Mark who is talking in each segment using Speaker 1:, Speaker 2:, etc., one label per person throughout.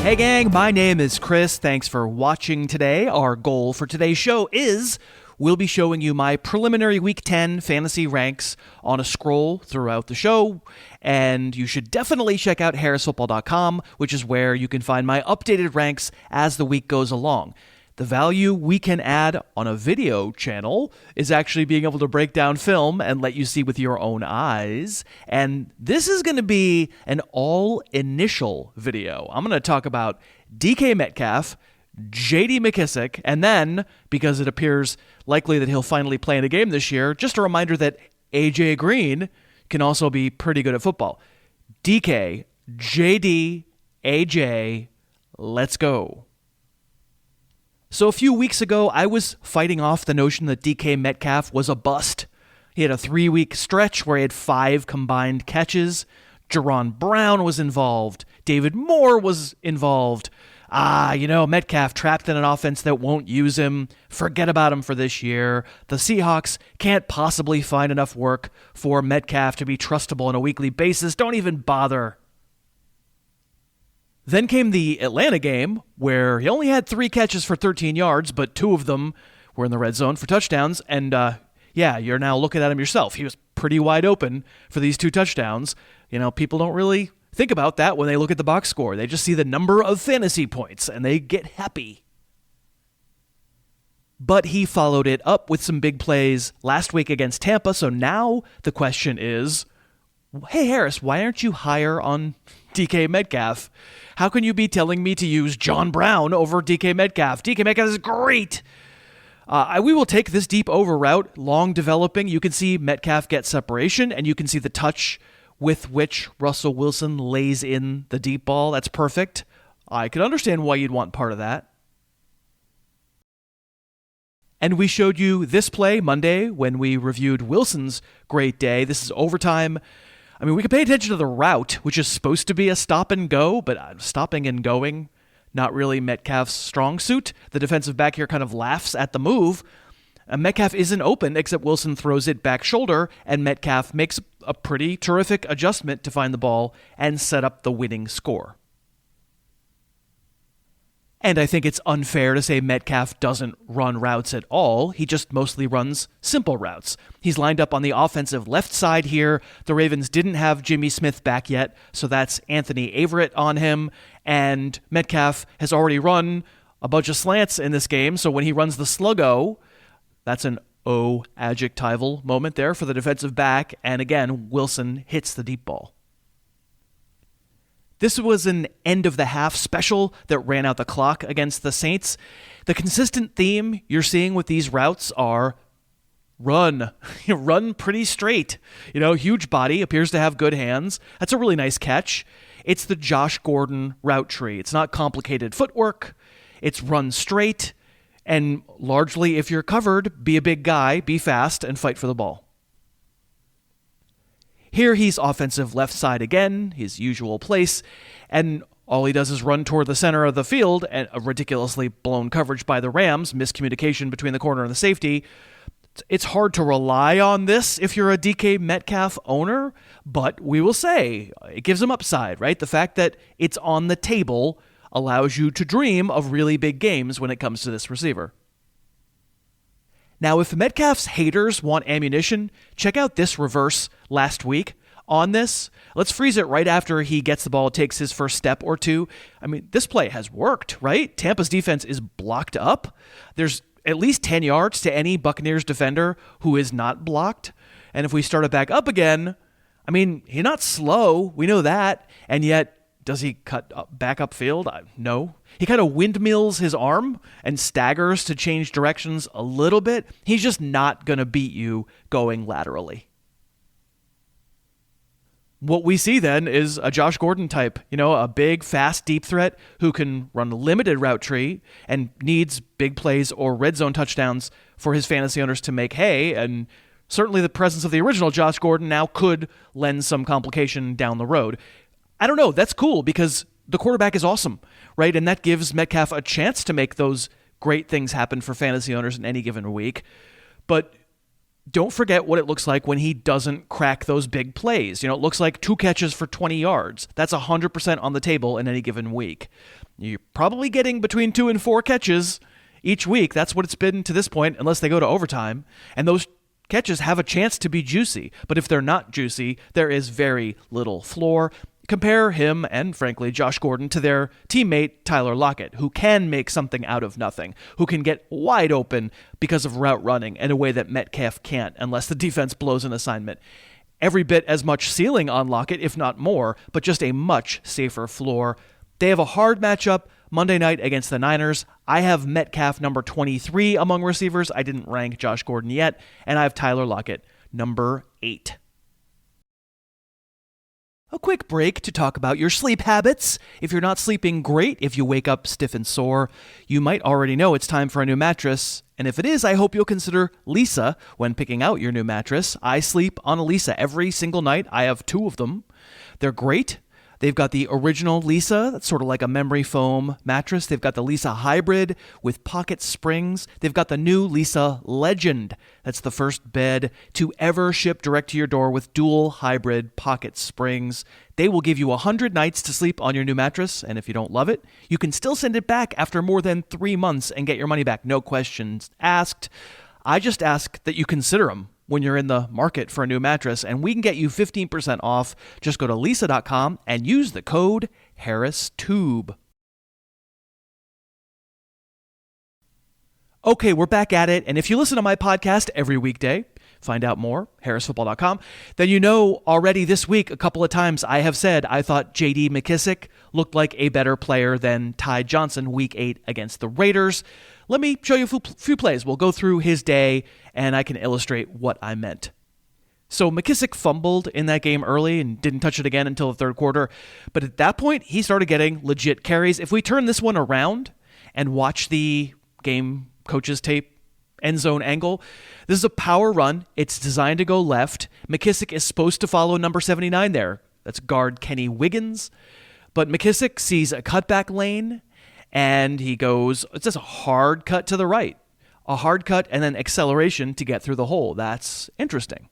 Speaker 1: Hey gang, my name is Chris. Thanks for watching today. Our goal for today's show is we'll be showing you my preliminary Week 10 fantasy ranks on a scroll throughout the show, and you should definitely check out harrisfootball.com, which is where you can find my updated ranks as the week goes along. The value we can add on a video channel is actually being able to break down film and let you see with your own eyes. And this is going to be an all-initial video. I'm going to talk about DK Metcalf, JD McKissick, and then, because it appears likely that he'll finally play in a game this year, just a reminder that AJ Green can also be pretty good at football. DK, JD, AJ, let's go. So a few weeks ago, I was fighting off the notion that DK Metcalf was a bust. He had a 3-week stretch where he had 5 combined catches. Jerron Brown was involved. David Moore was involved. Metcalf trapped in an offense that won't use him. Forget about him for this year. The Seahawks can't possibly find enough work for Metcalf to be trustable on a weekly basis. Don't even bother. Then came the Atlanta game, where he only had 3 catches for 13 yards, but 2 of them were in the red zone for touchdowns. And you're now looking at him yourself. He was pretty wide open for these 2 touchdowns. People don't really think about that when they look at the box score. They just see the number of fantasy points, and they get happy. But he followed it up with some big plays last week against Tampa, so now the question is, hey, Harris, why aren't you higher on DK Metcalf? How can you be telling me to use John Brown over DK Metcalf? DK Metcalf is great. We will take this deep over route, long developing. You can see Metcalf get separation, and you can see the touch with which Russell Wilson lays in the deep ball. That's perfect. I can understand why you'd want part of that. And we showed you this play Monday when we reviewed Wilson's great day. This is overtime. We could pay attention to the route, which is supposed to be a stop and go, but stopping and going, not really Metcalf's strong suit. The defensive back here kind of laughs at the move. Metcalf isn't open, except Wilson throws it back shoulder, and Metcalf makes a pretty terrific adjustment to find the ball and set up the winning score. And I think it's unfair to say Metcalf doesn't run routes at all. He just mostly runs simple routes. He's lined up on the offensive left side here. The Ravens didn't have Jimmy Smith back yet, so that's Anthony Averett on him. And Metcalf has already run a bunch of slants in this game, so when he runs the sluggo, that's an O adjectival moment there for the defensive back. And again, Wilson hits the deep ball. This was an end-of-the-half special that ran out the clock against the Saints. The consistent theme you're seeing with these routes are run. Run pretty straight. Huge body, appears to have good hands. That's a really nice catch. It's the Josh Gordon route tree. It's not complicated footwork. It's run straight. And largely, if you're covered, be a big guy, be fast, and fight for the ball. Here he's offensive left side again, his usual place, and all he does is run toward the center of the field, and a ridiculously blown coverage by the Rams, miscommunication between the corner and the safety. It's hard to rely on this if you're a DK Metcalf owner, but we will say it gives him upside, right? The fact that it's on the table allows you to dream of really big games when it comes to this receiver. Now, if Metcalf's haters want ammunition, check out this reverse last week on this. Let's freeze it right after he gets the ball, takes his first step or two. This play has worked, right? Tampa's defense is blocked up. There's at least 10 yards to any Buccaneers defender who is not blocked. And if we start it back up again, he's not slow. We know that. And yet, does he cut back upfield? No. He kind of windmills his arm and staggers to change directions a little bit. He's just not going to beat you going laterally. What we see then is a Josh Gordon type, a big, fast, deep threat who can run a limited route tree and needs big plays or red zone touchdowns for his fantasy owners to make hay. And certainly the presence of the original Josh Gordon now could lend some complication down the road. I don't know. That's cool because the quarterback is awesome, right? And that gives Metcalf a chance to make those great things happen for fantasy owners in any given week. But don't forget what it looks like when he doesn't crack those big plays. It looks like 2 catches for 20 yards. That's 100% on the table in any given week. You're probably getting between 2 and 4 catches each week. That's what it's been to this point, unless they go to overtime. And those catches have a chance to be juicy. But if they're not juicy, there is very little floor. Compare him and, frankly, Josh Gordon to their teammate Tyler Lockett, who can make something out of nothing, who can get wide open because of route running in a way that Metcalf can't unless the defense blows an assignment. Every bit as much ceiling on Lockett, if not more, but just a much safer floor. They have a hard matchup Monday night against the Niners. I have Metcalf number 23 among receivers. I didn't rank Josh Gordon yet, and I have Tyler Lockett number 8. A quick break to talk about your sleep habits. If you're not sleeping great, if you wake up stiff and sore, you might already know it's time for a new mattress. And if it is, I hope you'll consider Leesa when picking out your new mattress. I sleep on a Leesa every single night. I have 2 of them. They're great. They've got the original Leesa, that's sort of like a memory foam mattress. They've got the Leesa Hybrid with pocket springs. They've got the new Leesa Legend. That's the first bed to ever ship direct to your door with dual hybrid pocket springs. They will give you 100 nights to sleep on your new mattress, and if you don't love it, you can still send it back after more than 3 months and get your money back. No questions asked. I just ask that you consider them when you're in the market for a new mattress, and we can get you 15% off. Just go to Leesa.com and use the code HarrisTube. Okay, we're back at it, and if you listen to my podcast every weekday, find out more, harrisfootball.com, then you know already this week a couple of times I have said I thought J.D. McKissic looked like a better player than Ty Johnson week 8 against the Raiders. Let me show you a few plays. We'll go through his day, and I can illustrate what I meant. So McKissick fumbled in that game early and didn't touch it again until the third quarter. But at that point, he started getting legit carries. If we turn this one around and watch the game coach's tape end zone angle, this is a power run. It's designed to go left. McKissick is supposed to follow number 79 there. That's guard Kenny Wiggins. But McKissick sees a cutback lane, and he goes, it's just a hard cut to the right. A hard cut and then acceleration to get through the hole. That's interesting.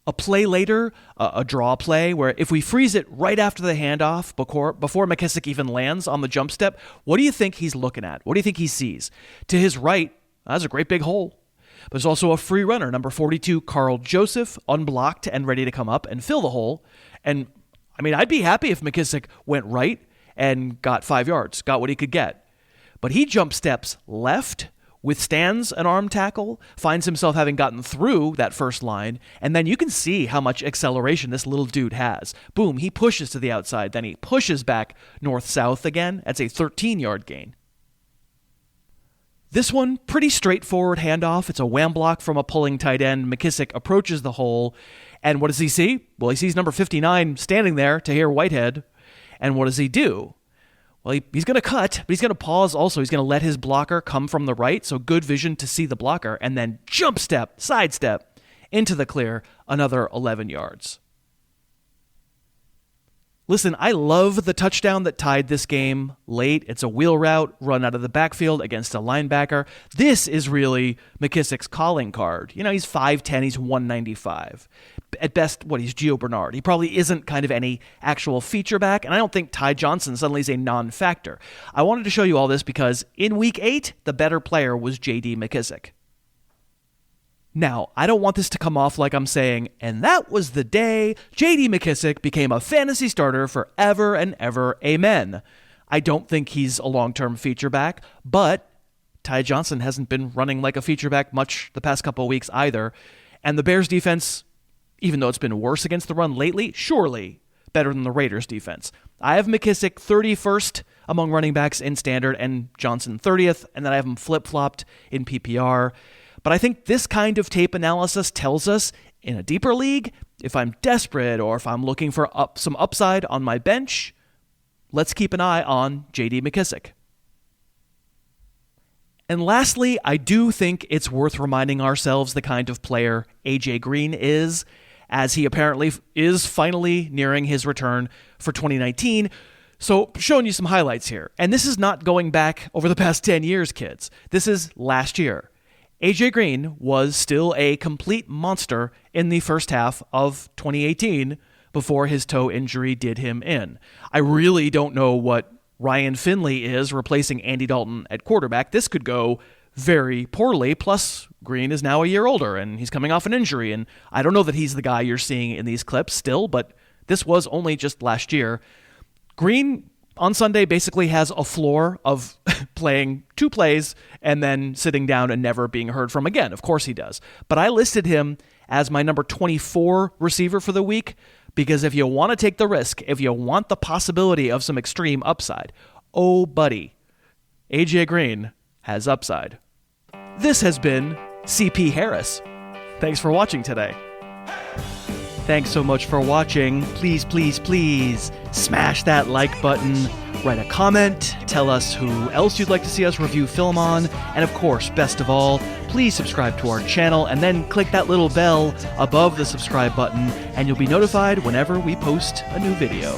Speaker 1: A play later, a draw play, where if we freeze it right after the handoff, before McKissick even lands on the jump step, what do you think he's looking at? What do you think he sees? To his right, that's a great big hole. But there's also a free runner, number 42, Carl Joseph, unblocked and ready to come up and fill the hole. And, I mean, I'd be happy if McKissick went right and got 5 yards, got what he could get. But he jump steps left, withstands an arm tackle, finds himself having gotten through that first line, and then you can see how much acceleration this little dude has. Boom, he pushes to the outside, then he pushes back north-south again. That's a 13-yard gain. This one, pretty straightforward handoff. It's a wham block from a pulling tight end. McKissick approaches the hole, and what does he see? Well, he sees number 59 standing there, Tahir Whitehead, and what does he do? Well, he's going to cut, but he's going to pause also. He's going to let his blocker come from the right, so good vision to see the blocker, and then jump step, sidestep, into the clear, another 11 yards. Listen, I love the touchdown that tied this game late. It's a wheel route run out of the backfield against a linebacker. This is really McKissick's calling card. You know, he's 5'10", he's 195. At best, he's Gio Bernard. He probably isn't kind of any actual feature back, and I don't think Ty Johnson suddenly is a non-factor. I wanted to show you all this because in Week 8, the better player was J.D. McKissic. Now, I don't want this to come off like I'm saying, and that was the day J.D. McKissic became a fantasy starter forever and ever, amen. I don't think he's a long-term feature back, but Ty Johnson hasn't been running like a feature back much the past couple of weeks either, and the Bears defense, even though it's been worse against the run lately, surely better than the Raiders defense. I have McKissick 31st among running backs in standard and Johnson 30th, and then I have him flip-flopped in PPR. But I think this kind of tape analysis tells us in a deeper league, if I'm desperate or if I'm looking for some upside on my bench, let's keep an eye on J.D. McKissic. And lastly, I do think it's worth reminding ourselves the kind of player A.J. Green is, as he apparently is finally nearing his return for 2019. So showing you some highlights here. And this is not going back over the past 10 years, kids. This is last year. A.J. Green was still a complete monster in the first half of 2018 before his toe injury did him in. I really don't know what Ryan Finley is replacing Andy Dalton at quarterback. This could go very poorly, plus Green is now a year older, and he's coming off an injury, and I don't know that he's the guy you're seeing in these clips still, but this was only just last year. Green on Sunday basically has a floor of playing 2 plays and then sitting down and never being heard from again. Of course he does. But I listed him as my number 24 receiver for the week because if you want to take the risk, if you want the possibility of some extreme upside, oh buddy, AJ Green has upside. This has been CP Harris. Thanks for watching today. Thanks so much for watching. Please, please, please smash that like button, write a comment, tell us who else you'd like to see us review film on, and of course, best of all, please subscribe to our channel and then click that little bell above the subscribe button and you'll be notified whenever we post a new video.